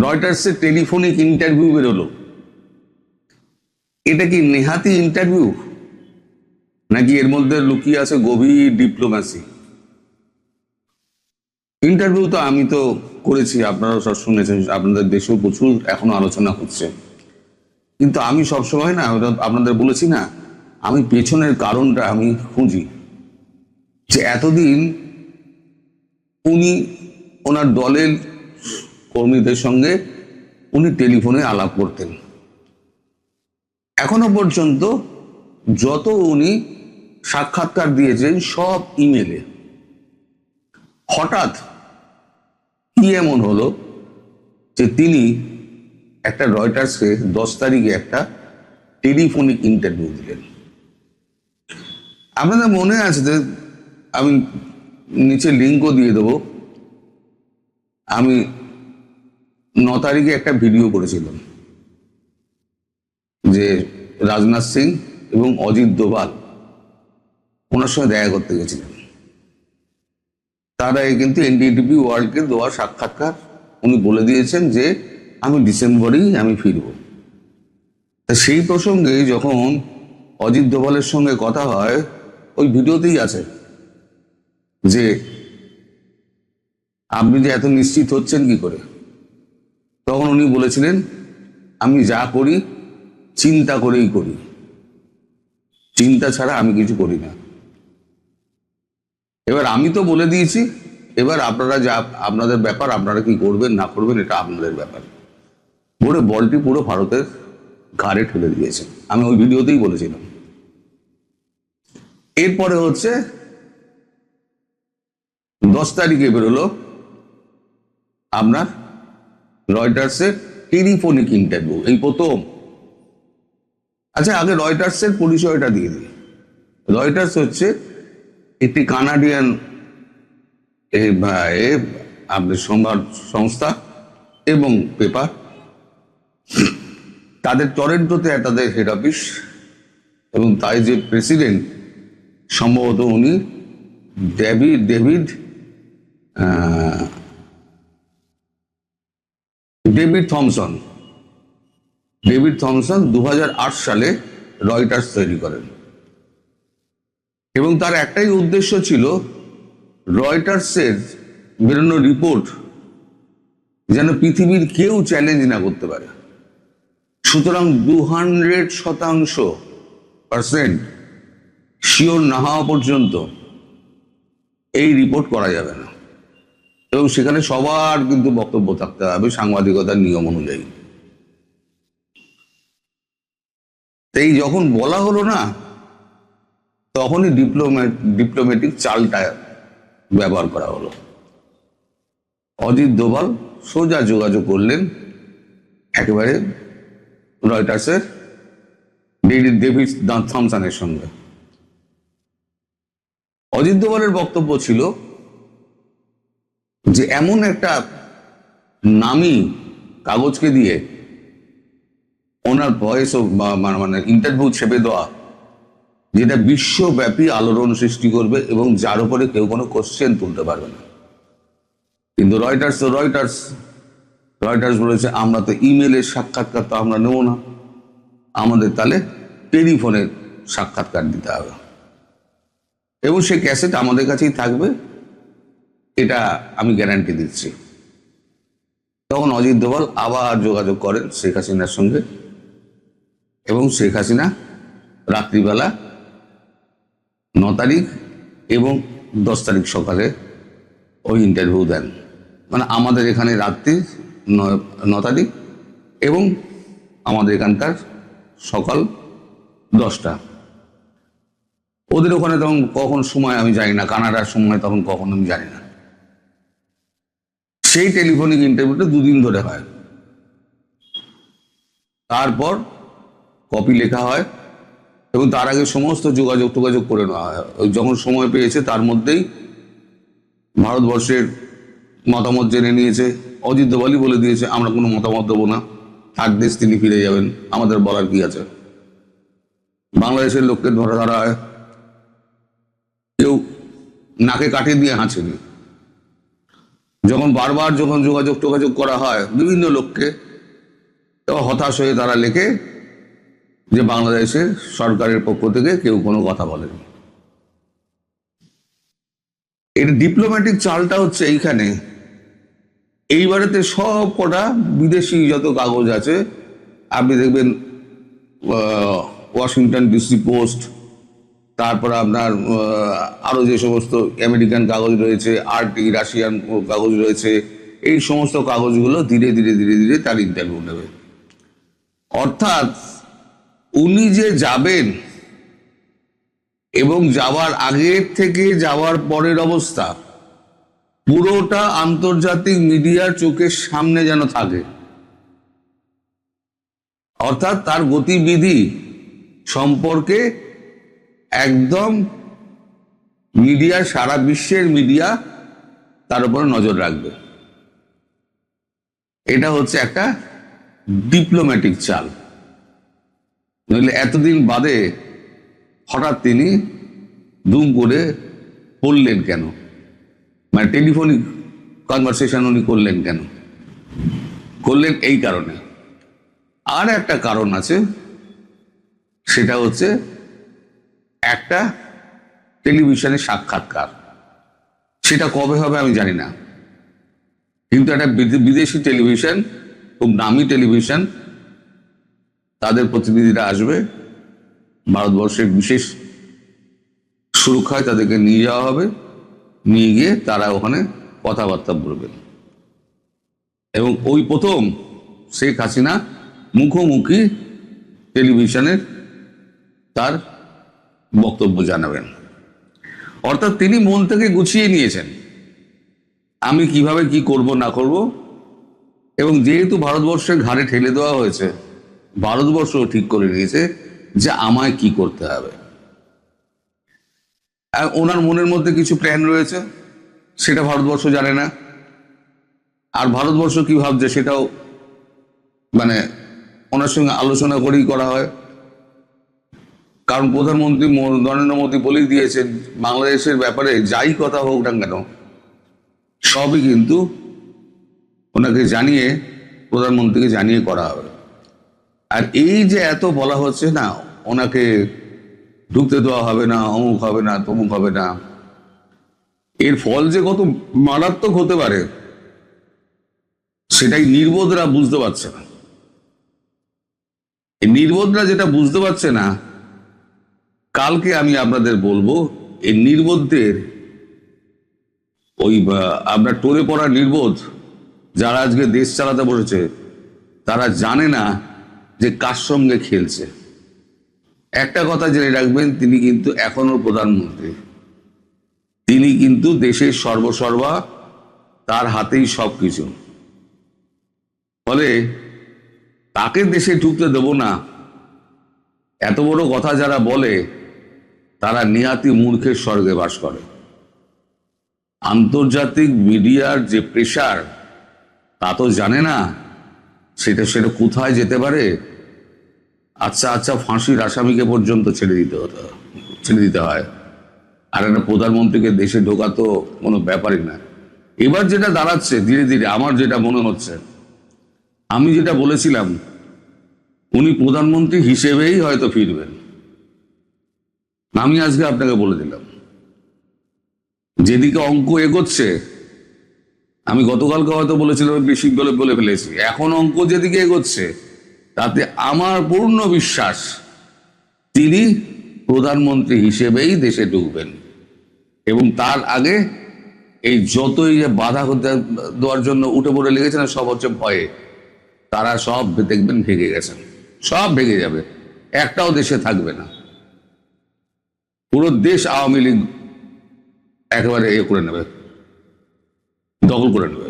রয়টার্সের telephonic interview বেরোলো। এটা কি নেহাতি ইন্টারভিউ, নাকি এর মধ্যে লুকিয়ে আছে গভীর ডিপ্লোম্যাসি? ইন্টারভিউ তো আমি তো করেছি, আপনারাও সব শুনেছেন, আপনাদের দেশেও প্রচুর এখনো আলোচনা হচ্ছে। কিন্তু আমি সবসময় না, আপনাদের বলেছি না, আমি পেছনের কারণটা আমি খুঁজি, যে এতদিন উনি ওনার দলের কর্মীদের সঙ্গে উনি টেলিফোনে আলাপ করতেন। এখনো পর্যন্ত যত উনি সাক্ষাৎকার দিয়েছেন সব ইমেলে। হঠাৎ কি এমন হলো যে তিনি একটা রয়টার্সকে 10 তারিখে একটা টেলিফোনিক ইন্টারভিউ দিলেন? আপনাদের মনে আছে যে, আমি নিচে লিঙ্কও দিয়ে দেবো, আমি 9 তারিখে একটা ভিডিও করেছিলাম যে রাজনাথ সিং এবং অজিত দোভাল ওনার সঙ্গে দেখা করতে গেছিলেন। তারা কিন্তু এনডিটিভি ওয়ার্ল্ডকে দেওয়া সাক্ষাৎকার উনি বলে দিয়েছেন যে আমি ডিসেম্বরেই আমি ফিরব। তা সেই প্রসঙ্গে যখন অজিত দোভালের সঙ্গে কথা হয়, ওই ভিডিওতেই আছে যে আপনি যে এত নিশ্চিত হচ্ছেন কি করে, তখন উনি বলেছিলেন আমি যা করি চিন্তা করেই করি, চিন্তা ছাড়া আমি কিছু করি না। এবার আমি তো বলে দিয়েছি, এবার আপনারা যা আপনাদের ব্যাপার, আপনারা কি করবেন না করবেন এটা আপনাদের ব্যাপার। বলে বলটি পুরো ভারতের ঘাড়ে ঠেলে দিয়েছে, আমি ওই ভিডিওতেই বলেছিলাম। এরপরে হচ্ছে 10 তারিখে বেরোলো আপনার রয়টার্সের টেলিফোনিক ইন্টারভিউ, এই প্রথম। আচ্ছা, আগে রয়টার্সের পরিচয়টা দিয়ে দিই। রয়টার্স হচ্ছে একটি কানাডিয়ান আপনার সংবাদ সংস্থা এবং পেপার। তাদের টরেন্টোতে তাদের হেড অফিস, এবং তাই যে প্রেসিডেন্ট সম্ভবত উনি ডেভিড থমসন 2008 সালে রয়টার্স তৈরি করেন, এবং তার একটাই উদ্দেশ্য ছিল রয়টার্সের বেরোনো রিপোর্ট যেন পৃথিবীর কেউ চ্যালেঞ্জ না করতে পারে। সুতরাং 200% শিওর না হওয়া পর্যন্ত এই রিপোর্ট করা যাবে না, এবং সেখানে সবার কিন্তু বক্তব্য থাকতে হবে সাংবাদিকতার নিয়ম অনুযায়ী। এই যখন বলা হলো না, তখনই ডিপ্লোম্যাটিক চালটা ব্যবহার করা হলো। অজিত দোভাল সোজা যোগাযোগ করলেন একেবারে রয়টার্সের ডেভিড থমসনের সঙ্গে। অজিত দোভালের বক্তব্য ছিল যে এমন একটা নামী কাগজকে দিয়ে ওনার ভয়েস মানে ইন্টারভিউ ছেপে দেওয়া, যেটা বিশ্বব্যাপী আলোড়ন সৃষ্টি করবে এবং যার উপরে কেউ কোনো কোশ্চেন তুলতে পারবে না। কিন্তু রয়টার্স বলেছে আমরা তো ইমেলের সাক্ষাৎকার তো আমরা নেব না, আমাদের তাহলে টেলিফোনের সাক্ষাৎকার দিতে হবে, এবং সেই ক্যাসেট আমাদের কাছেই থাকবে, এটা আমি গ্যারান্টি দিচ্ছি। তখন অজিত দোভাল আবার যোগাযোগ করেন শেখ হাসিনার সঙ্গে, এবং শেখ হাসিনা রাত্রিবেলা 9 তারিখ এবং 10 তারিখ সকালে ওই ইন্টারভিউ দেন। মানে আমাদের এখানে রাত্রি 9 তারিখ এবং আমাদের এখানকার সকাল 10টা। ওদের ওখানে তখন কখন সময় আমি জানি না, কানাডার সময় তখন কখন আমি জানি না। সেই টেলিফোনিক ইন্টারভিউটা 2 দিন ধরে হয়, তারপর কপি লেখা হয়, এবং তার আগে সমস্ত যোগাযোগ করে নেওয়া হয়। যখন সময় পেয়েছে তার মধ্যেই ভারতবর্ষের মতামত জেনে নিয়েছে। অজিত দোভালই বলে দিয়েছে আমরা কোনো মতামত দেবো না, থার্ড দেশ তিনি ফিরে যাবেন, আমাদের বলার কি আছে। বাংলাদেশের লোককে ধরা হয়, কেউ নাকে কাঠি দিয়ে হাঁচেনি। যখন বারবার যোগাযোগ টোগাযোগ করা হয় বিভিন্ন লোককে, তখন হতাশ হয়ে তারা লেখে যে বাংলাদেশের সরকারের পক্ষ থেকে কেউ কোনো কথা বলেনি। এর ডিপ্লোম্যাটিক চালটা হচ্ছে এইখানে, এইবারেতে সব কটা বিদেশি যত কাগজ আছে আপনি দেখবেন, ওয়াশিংটন ডিসি পোস্ট, তারপর আপনার আরো যে সমস্ত আমেরিকান কাগজ রয়েছে, আরটি রাশিয়ান কাগজ রয়েছে, এই সমস্ত কাগজগুলো ধীরে ধীরে ধীরে ধীরে তার ইন্টারভিউ নেবে। অর্থাৎ উনি যে যাবেন এবং যাওয়ার আগের থেকে যাওয়ার পরের অবস্থা পুরোটা আন্তর্জাতিক মিডিয়ার চোখের সামনে যেন থাকে। অর্থাৎ তার গতিবিধি সম্পর্কে একদম মিডিয়া, সারা বিশ্বের মিডিয়া তার উপরে নজর রাখবে। এটা হচ্ছে একটা ডিপ্লোম্যাটিক চাল। নইলে এতদিন বাদে হঠাৎ তিনি দুম করে পড়লেন কেন, মানে টেলিফোনিক কনভারসেশন উনি করলেন কেন? করলেন এই কারণে। আর একটা কারণ আছে, সেটা হচ্ছে একটা টেলিভিশনের সাক্ষাৎকার। সেটা কবে হবে আমি জানি না, কিন্তু একটা বিদেশি টেলিভিশন, খুব নামি টেলিভিশন, তাদের প্রতিনিধিরা আসবে, ভারতবর্ষের বিশেষ সুরক্ষায় তাদেরকে নিয়ে যাওয়া হবে, নিয়ে গিয়ে তারা ওখানে কথাবার্তা বলবেন। এবং ওই প্রথম শেখ হাসিনা মুখোমুখি টেলিভিশনের তার বক্তব্য জানাবেন। অর্থাৎ তিনি মন থেকে গুছিয়ে নিয়েছেন আমি কিভাবে কি করব না করব। এবং যেহেতু ভারতবর্ষের ঘাড়ে ঠেলে দেওয়া হয়েছে, ভারতবর্ষ ঠিক করে নিয়েছে যে আমায় কি করতে হবে। ওনার মনের মধ্যে কিছু প্ল্যান রয়েছে, সেটা ভারতবর্ষ জানে না। আর ভারতবর্ষ কি ভাবছে সেটাও মানে ওনার সঙ্গে আলোচনা করেই করা হয়। কারণ প্রধানমন্ত্রী নরেন্দ্র মোদী বলেই দিয়েছেন, বাংলাদেশের ব্যাপারে যাই কথা হোক না কেন সবই কিন্তু ওনাকে জানিয়ে, প্রধানমন্ত্রীকে জানিয়ে করা হবে। আর এই যে এত বলা হচ্ছে না ওনাকে ঢুকতে দেওয়া হবে না, অমুক হবে না, তমুক হবে না, এর ফল যে কত মারাত্মক হতে পারে সেটাই নির্বোধরা বুঝতে পারছে না। এই নির্বোধরা যেটা বুঝতে পারছে না, কালকে আমি আপনাদের বলবো এই নির্বোধদের, ওই আপনার টোলে পড়া নির্বোধ যারা আজকে দেশ চালাতে বসেছে, তারা জানে না যে কার সঙ্গে খেলছে। একটা কথা জেনে রাখবেন, তিনি কিন্তু এখনো প্রধানমন্ত্রী, তিনি কিন্তু দেশের সর্বসর্বা, তার হাতেই সবকিছু। ফলে তাকে দেশে ঢুকতে দেব না, এত বড় কথা যারা বলে তারা নিহাতি মূর্খের স্বর্গে বাস করে। আন্তর্জাতিক মিডিয়ার যে প্রেশার তা তো জানে না সেটা কোথায় যেতে পারে। আচ্ছা ফাঁসির আসামিকে পর্যন্ত ছেড়ে দিতে হয়, আর একটা প্রধানমন্ত্রীকে দেশে ঢোকা তো কোনো ব্যাপারই না। এবার যেটা দাঁড়াচ্ছে ধীরে ধীরে, আমার যেটা মনে হচ্ছে, আমি যেটা বলেছিলাম উনি প্রধানমন্ত্রী হিসেবেই হয়তো ফিরবেন। আমি আজকে আপনাকে বলে দিলাম, যেদিকে অঙ্ক এগোচ্ছে, আমি গতকালকে হয়তো বলেছিলাম বেশি বলে ফেলেছি, এখন অঙ্ক যেদিকে এগোচ্ছে তাতে আমার পূর্ণ বিশ্বাস তিনি প্রধানমন্ত্রী হিসেবেই দেশে ঢুকবেন। এবং তার আগে এই যতই যে বাধা দেওয়ার জন্য উঠে পড়ে লেগেছে না, সব হচ্ছে ভয়ে, তারা সব দেখবেন ভেঙে গেছেন, সব ভেঙে যাবে, একটাও দেশে থাকবে না। পুরো দেশ আওয়ামী লীগ একেবারে করে নেবে, দখল করে নেবে।